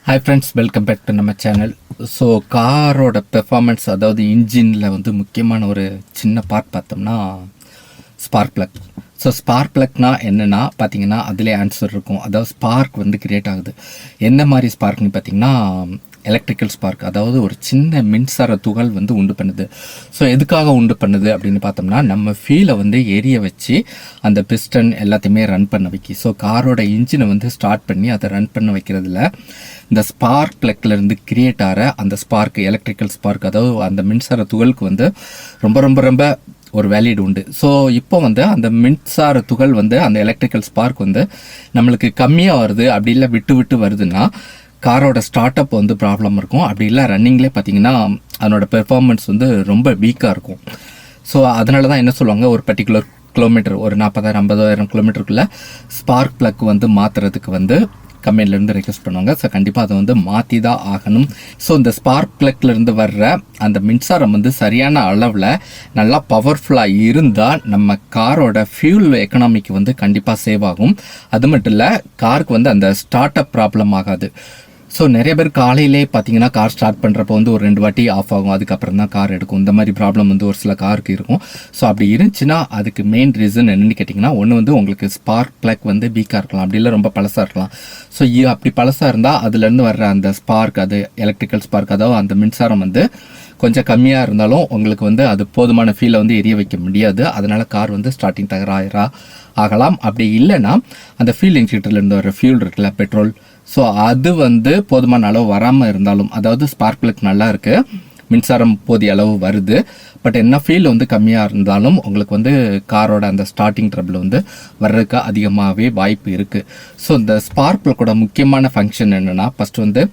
Hi friends, welcome back to நம்ம channel. So காரோட performance, அதாவது இன்ஜினில் வந்து முக்கியமான ஒரு சின்ன பார்ட் பார்த்தோம்னா ஸ்பார்க் ப்ளக். ஸோ ஸ்பார்க் ப்ளக்னா என்னென்னா பார்த்தீங்கன்னா அதிலே ஆன்சர் இருக்கும். அதாவது ஸ்பார்க் வந்து கிரியேட் ஆகுது. என்ன மாதிரி ஸ்பார்க்னு பார்த்தீங்கன்னா எலக்ட்ரிக்கல் ஸ்பார்க், அதாவது ஒரு சின்ன மின்சார துகள் வந்து உண்டு பண்ணுது. ஸோ எதுக்காக உண்டு பண்ணுது அப்படின்னு பார்த்தோம்னா நம்ம ஃபியூலை வந்து எரிய வச்சு அந்த பிஸ்டன் எல்லாத்தையுமே ரன் பண்ண வைக்கி. ஸோ காரோட இன்ஜினை வந்து ஸ்டார்ட் பண்ணி அதை ரன் பண்ண வைக்கிறதுல இந்த ஸ்பார்க் ப்ளக்லேருந்து கிரியேட் ஆகிற அந்த ஸ்பார்க், எலக்ட்ரிக்கல் ஸ்பார்க், அதாவது அந்த மின்சார துகளுக்கு வந்து ரொம்ப ரொம்ப ரொம்ப ஒரு வேலிட் உண்டு. ஸோ இப்போ வந்து அந்த மின்சார துகள் வந்து அந்த எலக்ட்ரிக்கல் ஸ்பார்க் வந்து நம்மளுக்கு கம்மியாக வருது, அப்படி இல்லை விட்டு விட்டு வருதுன்னா காரோட ஸ்டார்ட் அப் வந்து ப்ராப்ளம் இருக்கும். அப்படி இல்லை ரன்னிங்லேயே பார்த்தீங்கன்னா அதனோட பெர்ஃபார்மன்ஸ் வந்து ரொம்ப வீக்காக இருக்கும். ஸோ அதனால தான் என்ன சொல்லுவாங்க, ஒரு பர்டிகுலர் கிலோமீட்டர், ஒரு 40,000-50,000 கிலோமீட்டருக்குள்ளே ஸ்பார்க் ப்ளக் வந்து மாற்றுறதுக்கு வந்து கம்பெனிலேருந்து ரெக்வஸ்ட் பண்ணுவாங்க. ஸோ கண்டிப்பாக அதை வந்து மாற்றி தான் ஆகணும். ஸோ இந்த ஸ்பார்க் ப்ளக்லேருந்து வர்ற அந்த மின்சாரம் வந்து சரியான அளவில் நல்லா பவர்ஃபுல்லாக இருந்தால் நம்ம காரோட ஃபியூல் எக்கனாமிக்கு வந்து கண்டிப்பாக சேவ் ஆகும். அது மட்டும் இல்லை, காருக்கு வந்து அந்த ஸ்டார்ட் அப் ப்ராப்ளம் ஆகாது. ஸோ நிறைய பேர் காலையிலே பார்த்தீங்கன்னா கார் ஸ்டார்ட் பண்ணுறப்போ வந்து ஒரு 2 வாட்டி ஆஃப் ஆகும், அதுக்கப்புறம் தான் கார் எடுக்கும். இந்த மாதிரி ப்ராப்ளம் வந்து ஒரு சில காருக்கு இருக்கும். ஸோ அப்படி இருந்துச்சுன்னா அதுக்கு மெயின் ரீசன் என்னென்னு கேட்டிங்கன்னா, ஒன்று வந்து உங்களுக்கு ஸ்பார்க் ப்ளக் வந்து வீக்காக இருக்கலாம், அப்படி இல்லை ரொம்ப பழசாக இருக்கலாம். ஸோ அப்படி பழசாக இருந்தால் அதுலேருந்து வர்ற அந்த ஸ்பார்க், அது எலக்ட்ரிக்கல் ஸ்பார்க், அதாவது அந்த மின்சாரம் வந்து கொஞ்சம் கம்மியாக இருந்தாலும் உங்களுக்கு வந்து அது போதுமான ஃபீலை வந்து எரிய வைக்க முடியாது. அதனால் கார் வந்து ஸ்டார்டிங் தகராறா ஆகலாம். அப்படி இல்லைன்னா அந்த ஃபியூல் இன்ஜெக்டர்லேருந்து வர ஃபியூல் இருக்குல்ல, பெட்ரோல், ஸோ அது வந்து போதுமான அளவு வராமல் இருந்தாலும், அதாவது ஸ்பார்க் ப்ளக் நல்லா இருக்குது, மின்சாரம் போதிய அளவு வருது, பட் என்ன ஃபீல் வந்து கம்மியாக இருந்தாலும் உங்களுக்கு வந்து காரோட அந்த ஸ்டார்டிங் ட்ரபிள் வந்து வர்றதுக்கு அதிகமாகவே வாய்ப்பு இருக்குது. ஸோ இந்த ஸ்பார்க் ப்ளக்கோட முக்கியமான ஃபங்க்ஷன் என்னென்னா, ஃபஸ்ட்டு வந்து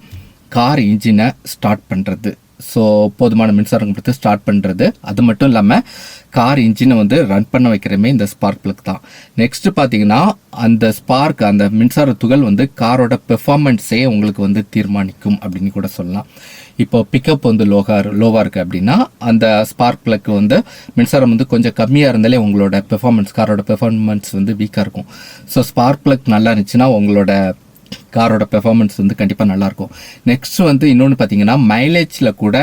கார் இன்ஜினை ஸ்டார்ட் பண்ணுறது. ஸோ போதுமான மின்சாரம் கொடுத்து ஸ்டார்ட் பண்ணுறது. அது மட்டும் இல்லாமல் கார் இன்ஜினை வந்து ரன் பண்ண வைக்கிறமே இந்த ஸ்பார்க் ப்ளக் தான். நெக்ஸ்ட் பார்த்தீங்கன்னா அந்த ஸ்பார்க், அந்த மின்சார துகள் வந்து காரோட பெர்ஃபார்மன்ஸே உங்களுக்கு வந்து தீர்மானிக்கும் அப்படின்னு கூட சொல்லலாம். இப்போ பிக்கப் வந்து லோவாக இருக்குது அப்படின்னா அந்த ஸ்பார்க் ப்ளக் வந்து மின்சாரம் வந்து கொஞ்சம் கம்மியாக இருந்தாலே உங்களோட பெர்ஃபார்மன்ஸ், காரோட பெர்ஃபார்மன்ஸ் வந்து வீக்காக இருக்கும். ஸோ ஸ்பார்க் ப்ளக் நல்லா இருந்துச்சுன்னா உங்களோட காரோட பெர்ஃபார்மன்ஸ் வந்து கண்டிப்பாக நல்லாயிருக்கும். நெக்ஸ்ட் வந்து இன்னொன்று பார்த்தீங்கன்னா மைலேஜில் கூட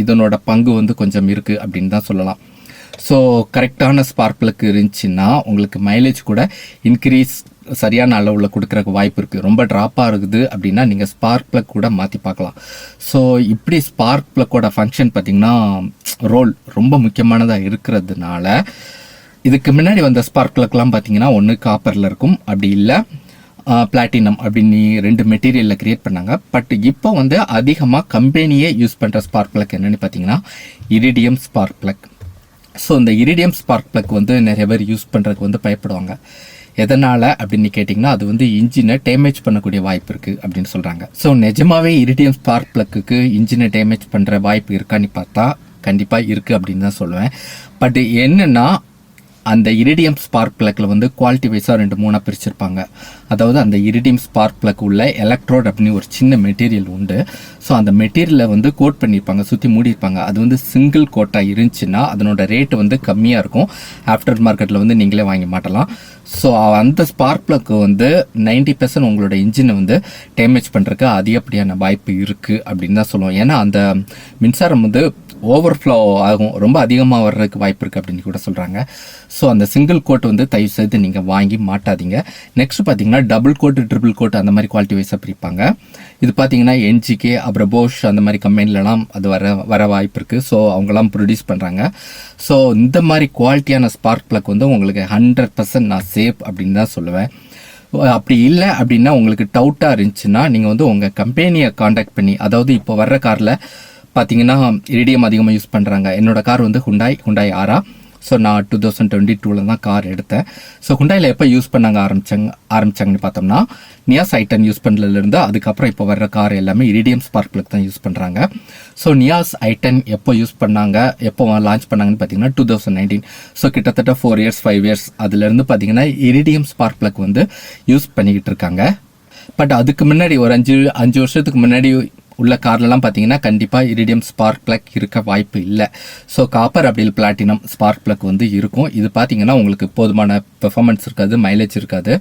இதனோட பங்கு வந்து கொஞ்சம் இருக்குது அப்படின்னு தான் சொல்லலாம். ஸோ கரெக்டான ஸ்பார்க் ப்ளக் இருந்துச்சுன்னா உங்களுக்கு மைலேஜ் கூட இன்க்ரீஸ் சரியான அளவில் கொடுக்குறக்கு வாய்ப்பு இருக்குது. ரொம்ப ட்ராப்பாக இருக்குது அப்படின்னா நீங்கள் ஸ்பார்க் ப்ளக் கூட மாற்றி பார்க்கலாம். ஸோ இப்படி ஸ்பார்க் ப்ளக்கோட ஃபங்க்ஷன் பார்த்திங்கன்னா ரோல் ரொம்ப முக்கியமானதாக இருக்கிறதுனால இதுக்கு முன்னாடி வந்த ஸ்பார்க் ப்ளக்லாம் பார்த்தீங்கன்னா ஒன்று காப்பரில் இருக்கும், அப்படி இல்லை பிளாட்டினம் அப்படின்னு 2 மெட்டீரியலில் கிரியேட் பண்ணாங்க. பட் இப்போ வந்து அதிகமாக கம்பெனியே யூஸ் பண்ணுற ஸ்பார்க் ப்ளக் என்னென்னு பார்த்தீங்கன்னா இரிடியம் ஸ்பார்க் ப்ளக். ஸோ இந்த இரிடியம் ஸ்பார்க் ப்ளக் வந்து நிறைய பேர் யூஸ் பண்ணுறதுக்கு வந்து பயப்படுவாங்க. எதனால் அப்படின்னு கேட்டிங்கன்னா, அது வந்து இன்ஜினை டேமேஜ் பண்ணக்கூடிய வாய்ப்பு இருக்குது அப்படின்னு சொல்கிறாங்க. ஸோ நிஜமாவே இரிடியம் ஸ்பார்க் ப்ளக்குக்கு இன்ஜினை டேமேஜ் பண்ணுற வாய்ப்பு இருக்கான்னு பார்த்தா கண்டிப்பாக இருக்குது அப்படின்னு தான் சொல்லுவேன். பட் என்னென்னா, அந்த இரிடியம் ஸ்பார்க் ப்ளக்கில் வந்து குவாலிட்டி வைஸாக 2-3 பிரிச்சிருப்பாங்க. அதாவது அந்த இரிடியம் ஸ்பார்க் ப்ளக் உள்ள எலக்ட்ரோட் அப்படின்னு ஒரு சின்ன மெட்டீரியல் உண்டு. ஸோ அந்த மெட்டீரியலை வந்து கோட் பண்ணியிருப்பாங்க, சுற்றி மூடியிருப்பாங்க. அது வந்து சிங்கிள் கோட்டாக இருந்துச்சுன்னா அதனோட ரேட்டு வந்து கம்மியாக இருக்கும். ஆஃப்டர் மார்க்கெட்டில் வந்து நீங்களே வாங்கி மாட்டலாம். ஸோ அந்த ஸ்பார்க் ப்ளக்கு வந்து 90% உங்களோட இன்ஜினை வந்து டேமேஜ் பண்ணுறதுக்கு அதிகப்படியான வாய்ப்பு இருக்குது அப்படின்னு தான் சொல்லுவோம். ஏன்னா அந்த மின்சாரம் வந்து ஓவர்ஃப்ளோ ஆகும், ரொம்ப அதிகமாக வர்றதுக்கு வாய்ப்பு இருக்குது அப்படின்னு கூட சொல்கிறாங்க. ஸோ அந்த சிங்கிள் கோட் வந்து தயவு செய்து நீங்கள் வாங்கி மாட்டாதீங்க. நெக்ஸ்ட் பார்த்தீங்கன்னா டபுள் கோட், ட்ரிபிள் கோட் அந்த மாதிரி குவாலிட்டி வைஸாக பிரிப்பாங்க. இது பார்த்தீங்கன்னா என்ஜிகே, அப்புறம் போஷ் அந்த மாதிரி கம்பெனிலலாம் அது வர வாய்ப்பு இருக்குது. ஸோ அவங்களாம் ப்ரொடியூஸ் பண்ணுறாங்க. ஸோ இந்த மாதிரி குவாலிட்டியான ஸ்பார்க் ப்ளக் வந்து உங்களுக்கு 100% நான் சேஃப் அப்படின்னு தான் சொல்லுவேன். அப்படி இல்லை அப்படின்னா உங்களுக்கு டவுட்டாக இருந்துச்சுன்னா நீங்கள் வந்து உங்கள் கம்பெனியை காண்டாக்ட் பண்ணி, அதாவது இப்போ வர்ற காரில் பார்த்தீங்கன்னா இரிடியம் அதிகமாக யூஸ் பண்ணுறாங்க. என்னோட கார் வந்து ஹுண்டாய் ஆரா. ஸோ நான் 2022 தான் கார் எடுத்தேன். ஸோ ஹுண்டாயில் எப்போ யூஸ் பண்ணாங்க ஆரம்பிச்சாங்கன்னு பார்த்தோம்னா நியாஸ் i10 யூஸ் பண்ணுறதுலேருந்து அதுக்கப்புறம் இப்போ வர்ற கார் எல்லாமே இரிடியம் ஸ்பார்க் ப்ளக் தான் யூஸ் பண்ணுறாங்க. ஸோ நியாஸ் i10 எப்போ யூஸ் பண்ணாங்க, எப்போ லான்ச் பண்ணாங்கன்னு பார்த்தீங்கன்னா 2019. ஸோ கிட்டத்தட்ட 4 years 5 years அதுலேருந்து பார்த்தீங்கன்னா இரிடியம் ஸ்பார்க் ப்ளக் வந்து யூஸ் பண்ணிக்கிட்டு இருக்காங்க. பட் அதுக்கு முன்னாடி ஒரு 5 வருஷத்துக்கு முன்னாடி உள்ள கார்லலாம் பார்த்தீங்கன்னா கண்டிப்பாக இரிடியம் ஸ்பார்க் ப்ளக் இருக்க வாய்ப்பு இல்லை. ஸோ காப்பர் அப்படி பிளாட்டினம் ஸ்பார்க் ப்ளக் வந்து இருக்கும். இது பார்த்தீங்கன்னா உங்களுக்கு போதுமான பெர்ஃபார்மன்ஸ் இருக்காது, மைலேஜ் இருக்காது.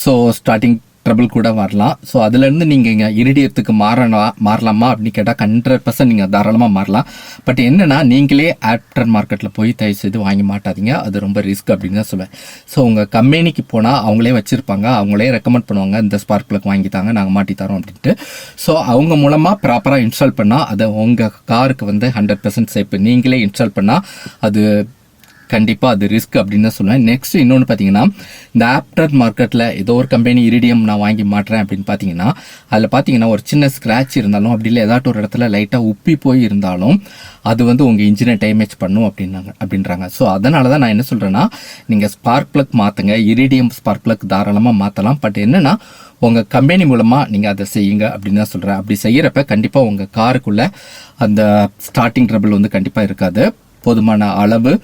ஸோ ஸ்டார்டிங் ட்ரபிள் கூட வரலாம். ஸோ அதுலேருந்து நீங்கள் இங்கே இரிடியத்துக்கு மாறலாமா அப்படின்னு கேட்டால் 100% நீங்கள் தாராளமாக மாறலாம். பட் என்னென்னா நீங்களே ஆஃப்டர் மார்க்கெட்டில் போய் தயவு செய்து வாங்கி மாட்டாதீங்க, அது ரொம்ப ரிஸ்க் அப்படின்னு தான் சொல்லுவேன். ஸோ உங்கள் கம்பெனிக்கு போனால் அவங்களே வச்சுருப்பாங்க, அவங்களே ரெக்கமெண்ட் பண்ணுவாங்க இந்த ஸ்பார்க் பிளக் வாங்கித்தாங்க நாங்கள் மாட்டி தரோம் அப்படின்ட்டு. ஸோ அவங்க மூலமாக ப்ராப்பராக இன்ஸ்டால் பண்ணால் அதை உங்கள் காருக்கு வந்து 100% சேஃப். நீங்களே இன்ஸ்டால் பண்ணால் அது கண்டிப்பாக அது ரிஸ்க் அப்படின்னு தான் சொல்லுவேன். நெக்ஸ்ட் இன்னொன்று பார்த்தீங்கன்னா, இந்த ஆஃப்டர் மார்க்கெட்டில் ஏதோ ஒரு கம்பெனி இரிடியம் நான் வாங்கி மாட்டுறேன் அப்படின்னு பார்த்தீங்கன்னா, அதில் பார்த்தீங்கன்னா ஒரு சின்ன ஸ்க்ராட்ச் இருந்தாலும் அப்படி இல்லை ஏதாட்டும் ஒரு இடத்துல லைட்டாக உப்பி போய் இருந்தாலும் அது வந்து உங்கள் இன்ஜினை டேமேஜ் பண்ணும் அப்படின்றாங்க. ஸோ அதனால தான் நான் என்ன சொல்கிறேன்னா, நீங்கள் ஸ்பார்க் பிளக் மாற்றுங்க, இரிடியம் ஸ்பார்க் பிளக் தாராளமாக மாற்றலாம். பட் என்னென்னா உங்கள் கம்பெனி மூலமாக நீங்கள் அதை செய்யுங்க அப்படின்னு தான் சொல்கிறேன். அப்படி செய்கிறப்ப கண்டிப்பாக உங்கள் காருக்குள்ளே அந்த ஸ்டார்டிங் ட்ரபிள் வந்து கண்டிப்பாக இருக்காது. போதுமான அளவு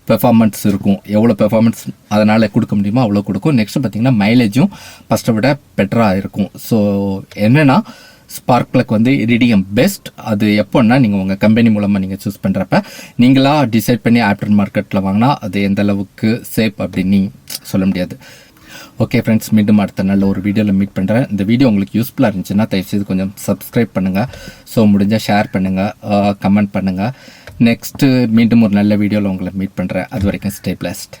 பெர்ஃபார்மன்ஸ் இருக்கும். எவ்வளோ பெர்ஃபார்மன்ஸ் அதனால் கொடுக்க முடியுமோ அவ்வளோ கொடுக்கும். நெக்ஸ்ட் பார்த்தீங்கன்னா மைலேஜும் ஃபஸ்ட்டை விட பெட்டராக இருக்கும். ஸோ என்னென்னா ஸ்பார்க் பிளக் வந்து இரிடியம் பெஸ்ட். அது எப்போன்னா நீங்கள் உங்கள் கம்பெனி மூலமாக நீங்கள் சூஸ் பண்ணுறப்ப நீங்களாக டிசைட் பண்ணி ஆஃப்டர் மார்க்கெட்டில் வாங்கினா அது எந்த அளவுக்கு சேஃப் அப்படின்னு சொல்ல முடியாது. ஓகே ஃப்ரெண்ட்ஸ், மீண்டும் அடுத்த நல்ல ஒரு வீடியோவில் மீட் பண்ணுறேன். இந்த வீடியோ உங்களுக்கு யூஸ்ஃபுல்லாக இருந்துச்சுன்னா தயவுசெய்து கொஞ்சம் சப்ஸ்கிரைப் பண்ணுங்கள். ஸோ முடிஞ்சால் ஷேர் பண்ணுங்கள், கமெண்ட் பண்ணுங்கள். நெக்ஸ்ட்டு மீண்டும் ஒரு நல்ல வீடியோவில் உங்களை மீட் பண்ணுறேன். அது வரைக்கும் ஸ்டே பிளஸ்ட்.